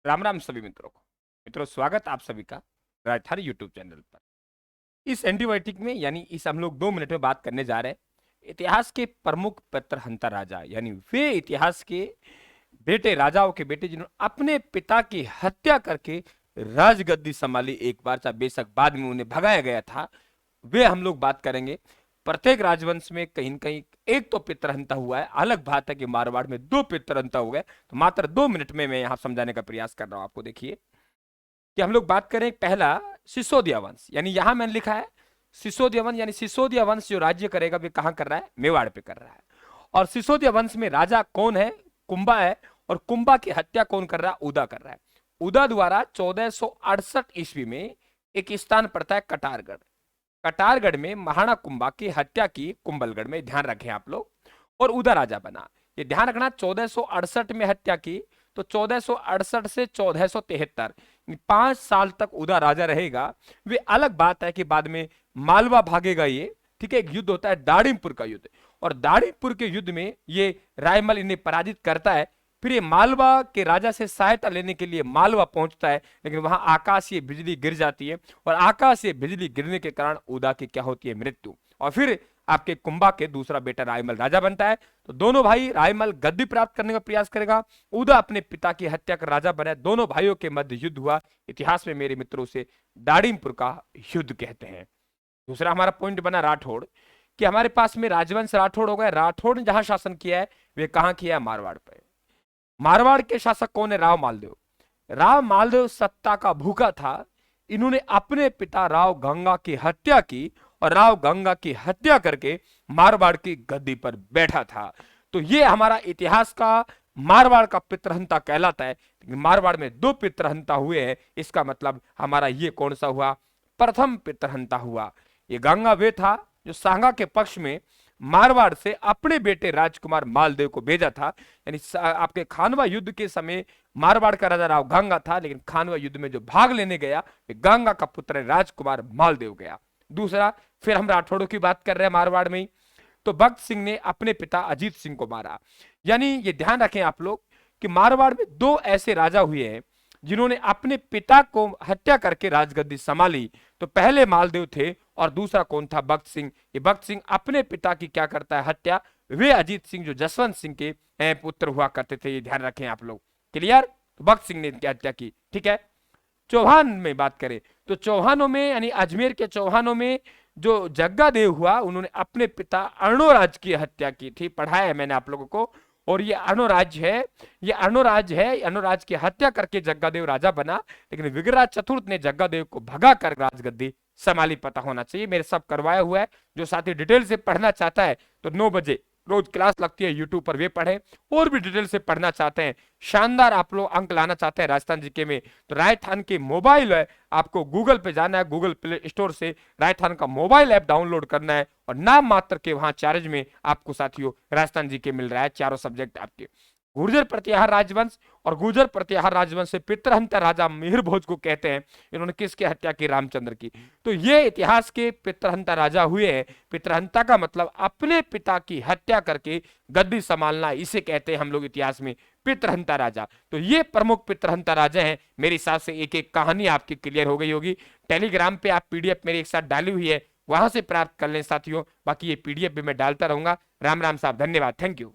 राम राम सभी मित्रों को। मित्रों, स्वागत आप सभी का राजस्थान यूट्यूब चैनल पर। इस एंटीबायोटिक में यानी इस हम लोग 2 मिनट में बात करने जा रहे हैं इतिहास के प्रमुख पितृहंता राजा, यानी वे इतिहास के बेटे, राजाओं के बेटे जिन्होंने अपने पिता की हत्या करके राजगद्दी संभाली। एक बार चाहे बेशक बाद में उन्हें भगाया गया था, वे हम लोग बात करेंगे। प्रत्येक राजवंश में कहीं न कहीं एक तो पितृहंता हुआ है। अलग बात है कि मारवाड़ में 2 पितृहंता हो गए। तो मात्र 2 मिनट में मैं यहाँ समझाने का प्रयास कर रहा हूं आपको। देखिए कि हम लोग बात करें पहला सिसोदिया वंश, यानी यहां मैंने लिखा है सिसोदिया वंश, यानी सिसोदिया वंश जो राज्य करेगा वे कहां कर रहा है? मेवाड़ पे कर रहा है। और सिसोदिया वंश में राजा कौन है? कुंभा है। और कुंभा की हत्या कौन कर रहा है? उदा कर रहा है। उदा द्वारा 1468 ईस्वी में एक स्थान पड़ता है कटारगढ़। कटारगढ़ में महाराणा कुंभा की हत्या की कुंभलगढ़ में, ध्यान रखें आप लोग, और उदा राजा बना। ये ध्यान रखना, 1468 में हत्या की तो 1468 से 1473 5 साल तक उदा राजा रहेगा। वे अलग बात है कि बाद में मालवा भागेगा ये, ठीक है। एक युद्ध होता है दाड़िमपुर का युद्ध, और दाड़िमपुर के युद्ध में ये रायमल इन्हें पराजित करता है। फिर ये मालवा के राजा से सहायता लेने के लिए मालवा पहुंचता है, लेकिन वहां आकाशीय बिजली गिर जाती है, और आकाशीय बिजली गिरने के कारण उदा की क्या होती है? मृत्यु। और फिर आपके कुंभा के दूसरा बेटा रायमल राजा बनता है। तो दोनों भाई, रायमल गद्दी प्राप्त करने का प्रयास करेगा, उदा अपने पिता की हत्या कर राजा बने। दोनों भाइयों के मध्य युद्ध हुआ। इतिहास में मेरे मित्रों से दाड़िमपुर का युद्ध कहते हैं। दूसरा हमारा पॉइंट बना राठौड़, कि हमारे पास में राजवंश राठौड़ हो गए। राठौड़ ने जहां शासन किया है वे कहां किया है? मारवाड़ पे। मारवाड़ के शासक कौन है? राव मालदेव। राव मालदेव सत्ता का भूखा था। इन्होंने अपने पिता राव गंगा की हत्या की, और राव गंगा की हत्या करके मारवाड़ की गद्दी पर बैठा था। तो ये हमारा इतिहास का मारवाड़ का पितृहंता कहलाता है। मारवाड़ में 2 पितृहंता हुए हैं, इसका मतलब हमारा ये कौन सा हुआ? प्रथम पितृहंता हुआ। ये गंगा वे था जो सांगा के पक्ष में मारवाड़ से अपने बेटे राजकुमार मालदेव को भेजा था। यानी आपके खानवा युद्ध के समय मारवाड़ का राजा राव गंगा था, लेकिन खानवा युद्ध में जो भाग लेने गया गंगा का पुत्र राजकुमार मालदेव गया। दूसरा, फिर हम राठौड़ों की बात कर रहे हैं मारवाड़ में। तो भक्त सिंह ने अपने पिता अजीत सिंह को मारा। यानी ये ध्यान रखें आप लोग कि मारवाड़ में 2 ऐसे राजा हुए हैं जिन्होंने अपने पिता को हत्या करके राजगद्दी संभाली। तो पहले मालदेव थे, और दूसरा कौन था? भक्त सिंह। ये भक्त सिंह अपने पिता की क्या करता है? हत्या। वे अजीत सिंह जो जसवंत सिंह के पुत्र हुआ करते थे, ये ध्यान रखें आप लोग। क्लियर? तो भक्त सिंह ने इनकी हत्या की, ठीक है। चौहान में बात करें तो चौहानों में, यानी अजमेर के चौहानों में जो जग्गा देव हुआ, उन्होंने अपने पिता अर्णोराज की हत्या की थी। पढ़ाया है मैंने आप लोगों को। और ये अर्णोराज है, ये अर्णोराज है। अर्णोराज की हत्या करके जग्गादेव राजा बना, लेकिन विग्रहराज चतुर्थ ने जग्गादेव को भगा कर राजगद्दी संभाली। पता होना चाहिए, मेरे सब करवाया हुआ है। जो साथी डिटेल से पढ़ना चाहता है तो 9 बजे रोज क्लास लगती है यूट्यूब पर, वे पढ़ें। और भी डिटेल से पढ़ना चाहते हैं, शानदार आप लोग अंक लाना चाहते हैं राजस्थान जीके में, तो राजस्थान के मोबाइल है, आपको गूगल पे जाना है, गूगल प्ले स्टोर से राजस्थान का मोबाइल ऐप डाउनलोड करना है, और नाम मात्र के वहां चार्ज में आपको साथियों राजस्थान जीके मिल रहा है। चारों सब्जेक्ट आपके। गुर्जर प्रतिहार राजवंश, और गुर्जर प्रतिहार राजवंश से पितृहंता राजा मिहिर भोज को कहते हैं। इन्होंने किसकी हत्या की? रामचंद्र की। तो ये इतिहास के पितृहंता राजा हुए हैं। पितृहंता का मतलब अपने पिता की हत्या करके गद्दी संभालना, इसे कहते हैं हम लोग इतिहास में पितृहंता राजा। तो ये प्रमुख पितृहंता राजा हैं। मेरे हिसाब से एक एक कहानी आपकी क्लियर हो गई होगी। टेलीग्राम पे आप पीडीएफ मेरे एक साथ डाली हुई है, वहां से प्राप्त कर लें साथियों। बाकी ये पीडीएफ भी मैं डालता रहूंगा। राम राम साहब, धन्यवाद, थैंक यू।